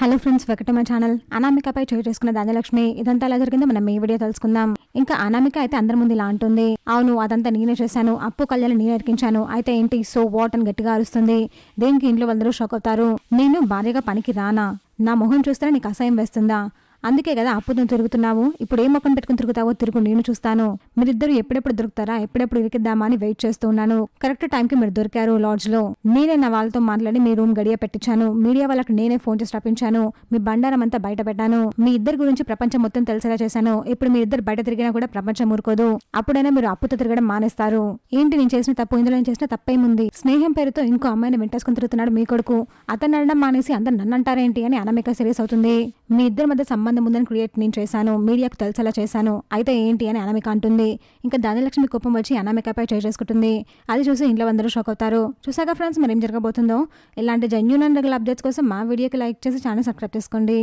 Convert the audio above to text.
Hello friends, welcome to my channel. అనామికపై చోటు చేసుకున్న ధాన్యలక్ష్మి ఇదంతా ఎలా జరిగిందో మనం ఈ వీడియో తెలుసుకుందాం. ఇంకా అనామిక అయితే అందరి ముందు ఇలా అంటుంది, అవును అదంతా నేనే చేశాను, అప్పు కళ్యాణ్ నేనే ఎరికించాను, అయితే ఏంటి సో వాట్ అని గట్టిగా అరుస్తుంది. దేనికి ఇంట్లో వాళ్ళందరూ షాక్ అవుతారు. నేను భార్యగా పనికి రానా? నా మొహం చూస్తే నీకు అసహ్యం వేస్తుందా? అందుకే కదా అప్పుతో తిరుగుతున్నావు. ఇప్పుడు ఏ మొక్కను పెట్టుకుని తిరుగుతావో తిరుగు, నేను చూస్తాను. మీరిద్దరు ఎప్పుడెప్పుడు దొరుకుతారా, ఎప్పుడెప్పుడు ఇరికిద్దామా అని వెయిట్ చేస్తూ ఉన్నాను. కరెక్ట్ టైంకి మీరు దొరికారు లాడ్జ్ లో. నేనే నా వాళ్ళతో మాట్లాడి మీ రూమ్ గడియ పెట్టించాను. మీడియా వాళ్ళకి నేనే ఫోన్ చేసి రప్పించాను. మీ బండారం అంతా బయట పెట్టాను. మీ ఇద్దరి గురించి ప్రపంచం మొత్తం తెలిసేలా చేశాను. ఇప్పుడు మీ ఇద్దరు బయట తిరిగినా కూడా ప్రపంచం ఊరుకోదు. అప్పుడైనా మీరు అప్పుతో తిరగడం మానేస్తారు. ఏంటి నేను చేసిన తప్పు? ఇందులో నేను చేసిన తప్పేముంది? స్నేహం పేరుతో ఇంకో అమ్మాయిని వెంటేసుకుని తిరుగుతున్నాడు మీ కొడుకు. అతను అనడం మానేసి అందరు నన్ను అంటారేంటి అని అనామిక సీరియస్ అవుతుంది. మీ ఇద్దరి మధ్య సంబంధం ఉందని క్రియేట్ నేను చేశాను, మీడియాకు తెలిసేలా చేశాను, అయితే ఏంటి అని అనామిక అంటుంది. ఇంకా ధాన్యలక్ష్మి కోపం వచ్చి అనామికపై చేసుకుంటుంది. అది చూసి ఇంట్లో అందరూ షాక్ అవుతారు. చూసాక ఫ్రెండ్స్, మరి ఏం జరగబోతుందో. ఇలాంటి జెన్యూన్ అండ్ రెగ్యులర్ అప్డేట్స్ కోసం మా వీడియోకి లైక్ చేసి ఛానల్ సబ్స్క్రైబ్ చేసుకోండి.